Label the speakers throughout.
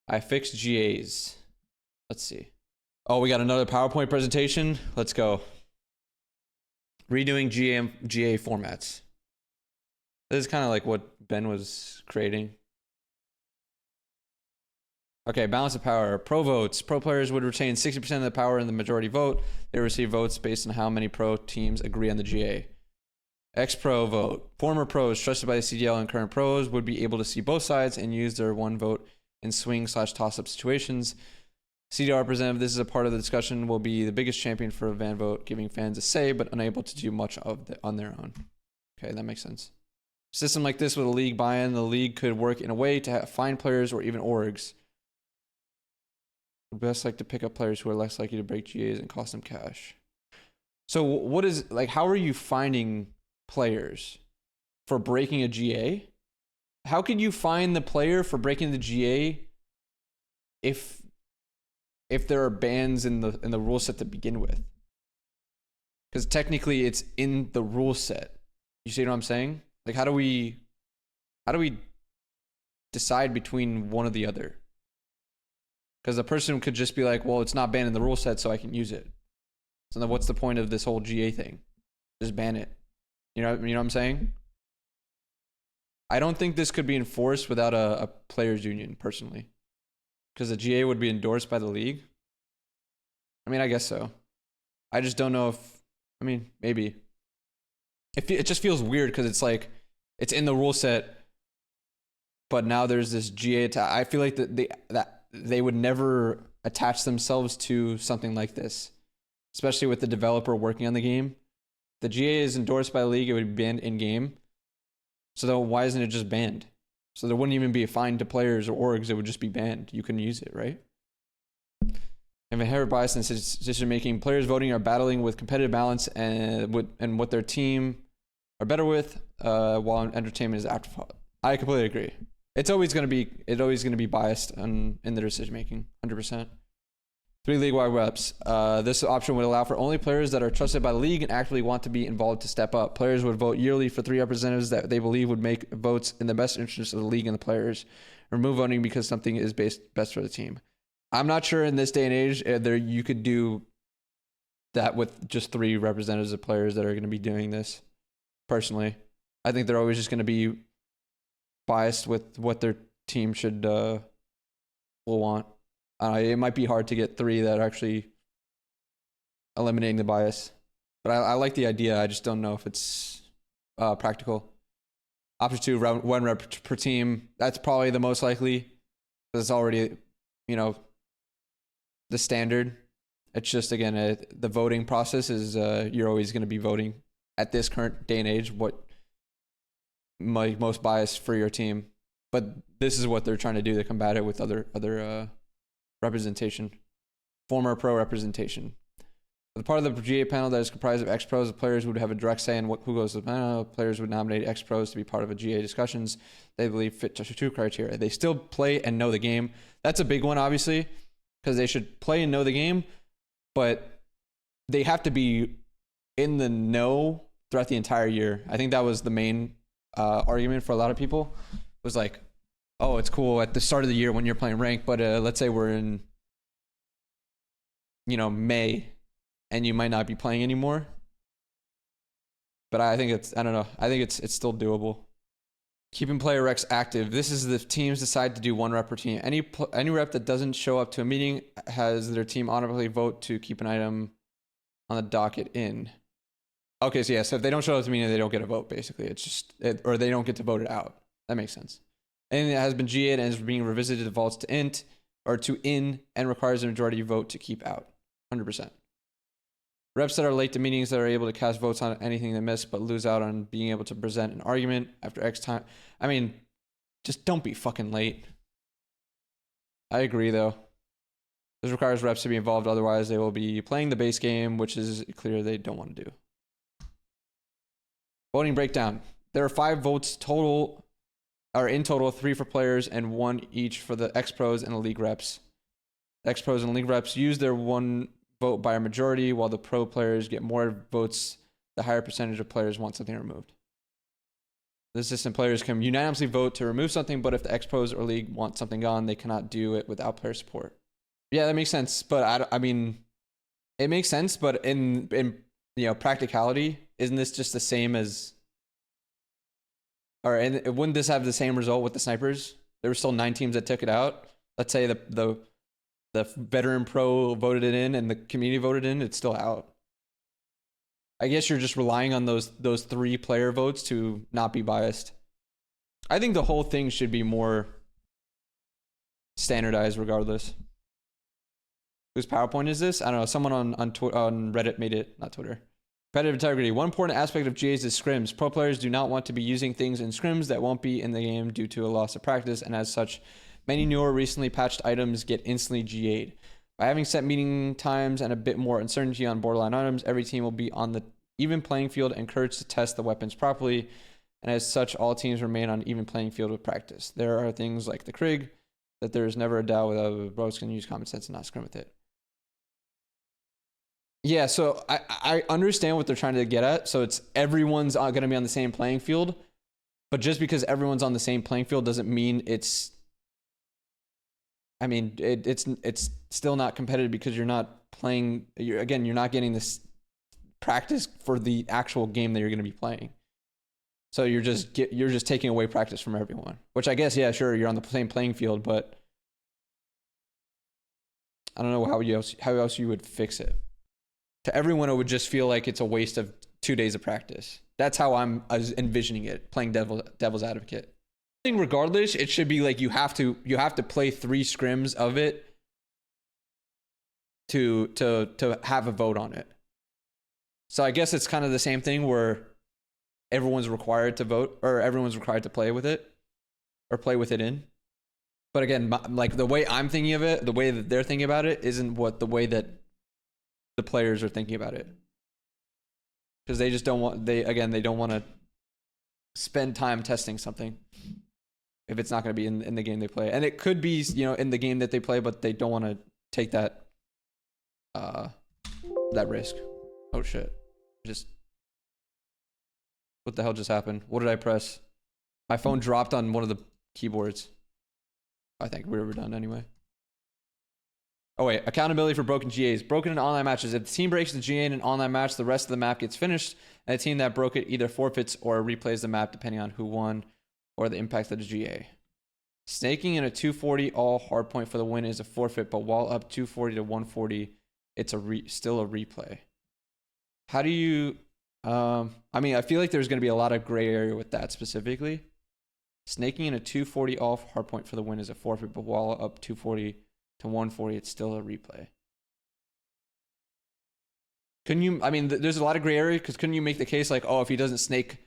Speaker 1: I fixed GAs. Let's see. Oh, we got another PowerPoint presentation. Let's go. Redoing GA formats. This is kind of like what Ben was creating. Okay, balance of power. Pro votes. Pro players would retain 60% of the power in the majority vote. They receive votes based on how many pro teams agree on the GA. Ex-pro vote. Former pros trusted by the CDL and current pros would be able to see both sides and use their one vote in swing/toss-up situations. CDL representative, this is a part of the discussion, will be the biggest champion for a van vote, giving fans a say but unable to do much on their own. Okay, that makes sense. System like this with a league buy-in, the league could work in a way to find players or even orgs. Would best like to pick up players who are less likely to break GAs and cost them cash. So what is, like, how are you finding players for breaking a GA? How could you find the player for breaking the GA if there are bans in the rule set to begin with? Because technically it's in the rule set. You see what I'm saying? Like, how do we decide between one or the other? Because the person could just be like, well, it's not banned in the rule set, so I can use it. So then what's the point of this whole GA thing? Just ban it. You know what I'm saying? I don't think this could be enforced without a players union, personally. Because the GA would be endorsed by the league. I mean, I guess so. I just don't know if, I mean, maybe. It just feels weird because it's like, it's in the rule set, but now there's this GA. I feel like that they would never attach themselves to something like this, especially with the developer working on the game. The GA is endorsed by the league, it would be banned in game. So then why isn't it just banned? So there wouldn't even be a fine to players or orgs, it would just be banned. You couldn't use it, right? And inherent bias in decision making. Players voting are battling with competitive balance and what their team are better with, while entertainment is afterthought. I completely agree. It's always going to be biased in the decision making, 100%. 3 league-wide reps. This option would allow for only players that are trusted by the league and actively want to be involved to step up. Players would vote yearly for 3 representatives that they believe would make votes in the best interest of the league and the players. Remove voting because something is best for the team. I'm not sure in this day and age you could do that with just 3 representatives of players that are going to be doing this. Personally, I think they're always just going to be biased with what their team should will want. It might be hard to get 3 that are actually eliminating the bias, but I like the idea. I just don't know if it's practical. Option 2, 1 rep per team. That's probably the most likely because it's already, the standard. It's just, again, the voting process is you're always going to be voting at this current day and age what might most biased for your team. But this is what they're trying to do to combat it with other representation, former pro representation. The part of the GA panel that is comprised of ex-pros, the players would have a direct say in who goes to the panel. Players would nominate ex-pros to be part of a GA discussions they believe fit to 2 criteria. They still play and know the game. That's a big one, obviously, because they should play and know the game, but they have to be in the know throughout the entire year. I think that was the main argument for a lot of people. Was like, oh, it's cool at the start of the year when you're playing ranked, but let's say we're in, May, and you might not be playing anymore. But I think I don't know. I think it's still doable. Keeping player recs active. This is the teams decide to do 1 rep per team. Any rep that doesn't show up to a meeting has their team automatically vote to keep an item on the docket in. Okay, so yeah, so if they don't show up to a meeting, they don't get a vote, basically. It's just, or they don't get to vote it out. That makes sense. Anything that has been GA'd and is being revisited defaults to int or to in and requires a majority vote to keep out. 100%. Reps that are late to meetings that are able to cast votes on anything they miss but lose out on being able to present an argument after X time. I mean, just don't be fucking late. I agree, though. This requires reps to be involved, otherwise they will be playing the base game, which is clear they don't want to do. Voting breakdown. There are 5 votes total, or in total, 3 for players and 1 each for the ex-pros and the league reps. Ex-pros and league reps use their 1 vote by a majority, while the pro players get more votes the higher percentage of players want something removed. The assistant players can unanimously vote to remove something, but if the Expos or league want something gone, they cannot do it without player support. Yeah, that makes sense. But I mean, it makes sense. But in practicality, isn't this just the same as? Or wouldn't this have the same result with the snipers? There were still 9 teams that took it out. Let's say the veteran pro voted it in and the community voted in. It's still out. I guess you're just relying on those 3 player votes to not be biased. I think the whole thing should be more standardized regardless. Whose PowerPoint is this? I don't know. Someone on Reddit made it, not Twitter. Competitive integrity. One important aspect of GAs is scrims. Pro players do not want to be using things in scrims that won't be in the game due to a loss of practice, and as such, many newer recently patched items get instantly GA'd. By having set meeting times and a bit more uncertainty on borderline items, every team will be on the even playing field, encouraged to test the weapons properly, and as such, all teams remain on even playing field with practice. There are things like the Krig that there is never a doubt whether bros can use common sense and not scrim with it. Yeah, so I understand what they're trying to get at. So it's everyone's going to be on the same playing field, but just because everyone's on the same playing field doesn't mean it's. I mean, it's still not competitive because you're not playing. You're not getting this practice for the actual game that you're going to be playing. So you're just taking away practice from everyone. Which I guess, yeah, sure, you're on the same playing field, but I don't know how else you would fix it. To everyone, it would just feel like it's a waste of 2 days of practice. That's how I was envisioning it, playing devil's advocate. I think regardless, it should be like you have to play 3 scrims of it to have a vote on it. So I guess it's kind of the same thing where everyone's required to vote, or everyone's required to play with it, or play with it in. But again, like the way I'm thinking of it, the way that they're thinking about it isn't what the way that the players are thinking about it. Because they just don't want, they don't want to spend time testing something if it's not going to be in the game they play. And it could be, in the game that they play, but they don't want to take that risk. Oh shit. What the hell just happened? What did I press? My phone dropped on one of the keyboards. I think we were done anyway. Oh wait, accountability for broken GAs. Broken in online matches. If the team breaks the GA in an online match, the rest of the map gets finished, and the team that broke it either forfeits or replays the map depending on who won or the impact of the GA. Snaking in a 240 all hardpoint for the win is a forfeit, but while up 240 to 140, it's still a replay. How do you... I mean, I feel like there's going to be a lot of gray area with that specifically. Snaking in a 240 all hardpoint for the win is a forfeit, but while up 240 to 140, it's still a replay. Couldn't you... I mean, there's a lot of gray area, because couldn't you make the case like, oh, if he doesn't snake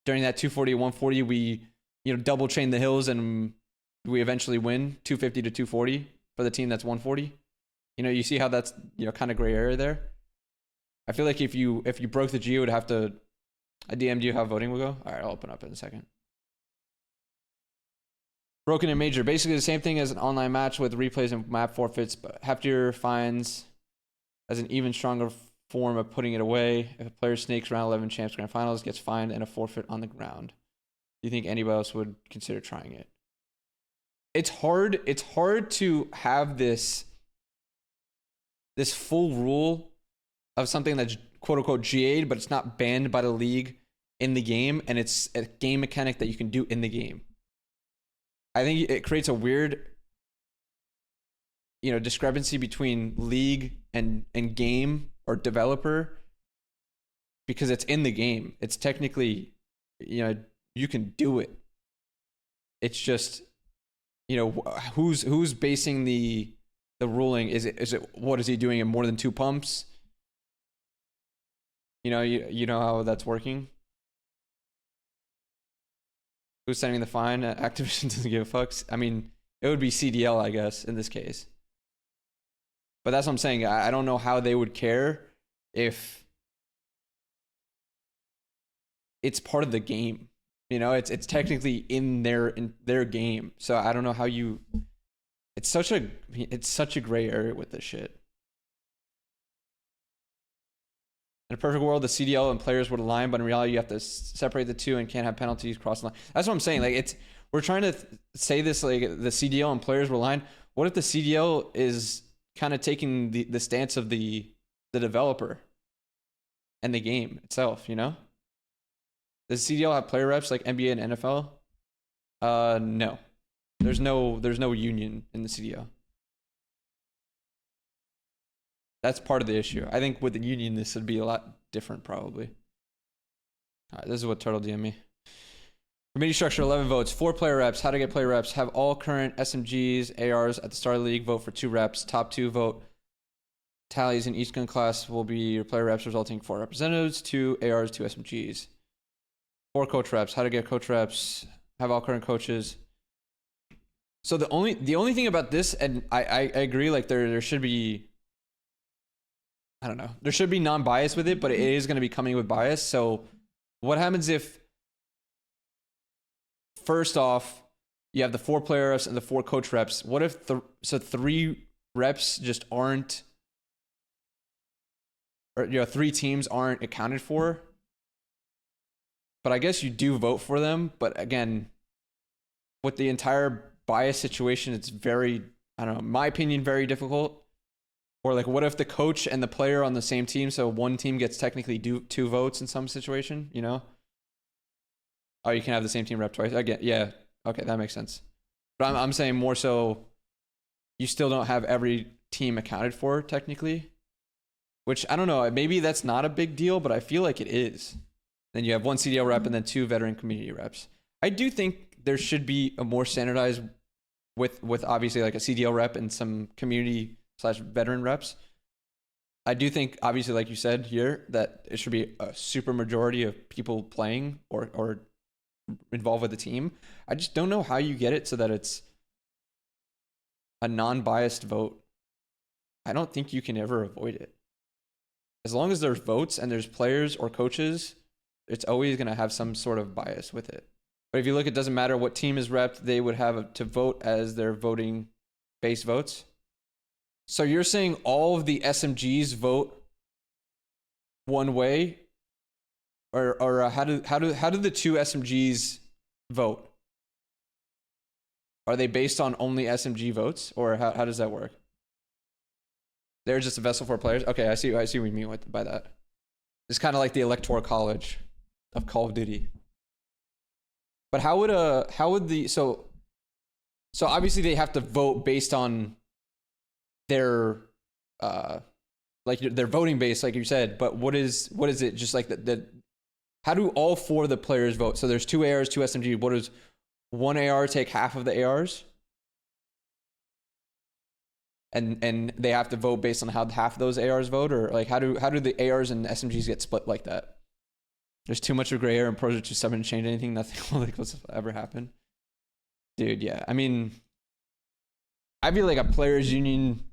Speaker 1: during that 240 to 140, we, double chain the hills and we eventually win 250 to 240 for the team that's 140? You see how that's, kind of gray area there? I feel like if you broke the G, it would have to... I DM'd you how voting will go? All right, I'll open up in a second. Broken in major. Basically the same thing as an online match with replays and map forfeits, but heftier fines as an even stronger form of putting it away. If a player snakes round 11 champs grand finals, gets fined and a forfeit on the ground. Do you think anybody else would consider trying it? It's hard to have this full rule of something that's quote unquote GA'd, but it's not banned by the league in the game, and it's a game mechanic that you can do in the game. I think it creates a weird, discrepancy between league and game or developer, because it's in the game. It's technically, you can do it. It's just, who's basing the ruling? Is it what is he doing in more than 2 pumps? You know how that's working. Who's sending the fine? Activision doesn't give a fuck. I mean, it would be CDL, I guess, in this case. But that's what I'm saying. I don't know how they would care if it's part of the game. It's technically in their game. So I don't know how you... It's such a gray area with this shit. In a perfect world, the CDL and players would align, but in reality, you have to separate the two and can't have penalties cross the line. That's what I'm saying. Like we're trying to say this like the CDL and players would align. What if the CDL is kind of taking the stance of the developer and the game itself? You know, does CDL have player reps like NBA and NFL? No. There's no union in the CDL. That's part of the issue. I think with the union, this would be a lot different, probably. All right, this is what Turtle DM'd me. Committee structure, 11 votes. 4 player reps. How to get player reps. Have all current SMGs, ARs at the start of the league vote for 2 reps. Top 2 vote. Tallies in each gun class will be your player reps, resulting in 4 representatives, 2 ARs, 2 SMGs. 4 coach reps. How to get coach reps. Have all current coaches. So the only thing about this, and I agree, like there should be, I don't know, there should be non-bias with it, but it is going to be coming with bias. So what happens if, first off, you have the 4 player reps and the 4 coach reps? What if 3 reps just aren't, or 3 teams aren't accounted for? But I guess you do vote for them. But again, with the entire bias situation, it's very, I don't know, in my opinion, very difficult. Or like, what if the coach and the player are on the same team, so one team gets technically 2 votes in some situation, you know? Oh, you can have the same team rep twice. Again, yeah, okay, that makes sense. But I'm saying more so, you still don't have every team accounted for technically, which I don't know. Maybe that's not a big deal, but I feel like it is. Then you have 1 CDL rep and then 2 veteran community reps. I do think there should be a more standardized with obviously like a CDL rep and some community/veteran reps. I do think, obviously, like you said here, that it should be a super majority of people playing or involved with the team. I just don't know how you get it so that it's a non-biased vote. I don't think you can ever avoid it. As long as there's votes and there's players or coaches, it's always going to have some sort of bias with it. But if you look, it doesn't matter what team is repped, they would have to vote as their voting base votes. So you're saying all of the SMGs vote one way, or how do the 2 SMGs vote? Are they based on only SMG votes, or how does that work? They're just a vessel for players. Okay, I see what you mean by that. It's kind of like the electoral college of Call of Duty. But how would the so obviously they have to vote based on their like their voting base, like you said. But what is it? Just like the how do all 4 of the players vote? So there's 2 ARs, 2 SMG. What does 1 AR take half of the ARs? And they have to vote based on how half of those ARs vote, or like how do the ARs and SMGs get split like that? There's too much of gray area and pros are too stubborn to change anything. Nothing like what's ever happened. Dude, yeah. I mean, I feel like a players union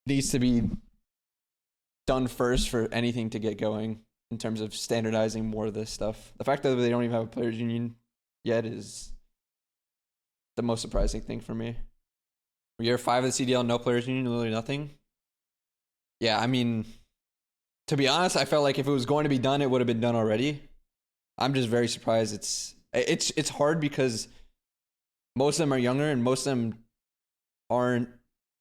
Speaker 1: needs to be done first for anything to get going in terms of standardizing more of this stuff. The fact that they don't even have a players union yet is the most surprising thing for me. Year 5 of the CDL, no players union, literally nothing. Yeah, I mean, to be honest, I felt like if it was going to be done, it would have been done already. I'm just very surprised. It's hard because most of them are younger and most of them aren't.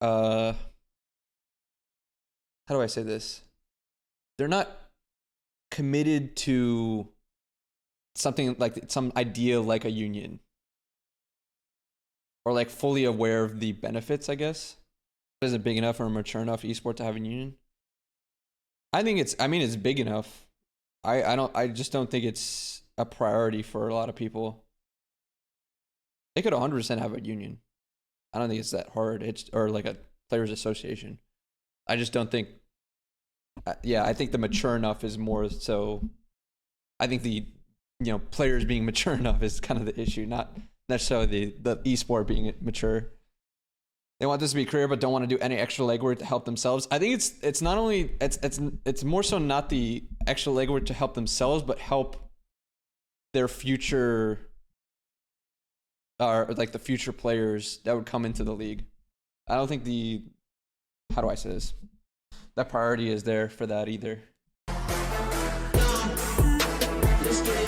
Speaker 1: How do I say this? They're not committed to something like some idea like a union, or like fully aware of the benefits, I guess. It isn't big enough or mature enough esport to have a union. I mean it's big enough. I just don't think it's a priority for a lot of people. They could 100% have a union. I don't think it's that hard. Or like a players association. I just don't think, yeah, I think the mature enough is more so. I think the players being mature enough is kind of the issue, not necessarily the esport being mature. They want this to be a career, but don't want to do any extra legwork to help themselves. I think it's not only it's more so not the extra legwork to help themselves, but help their future, or like the future players that would come into the league. I don't think how do I say this? That priority is there for that either.
Speaker 2: just get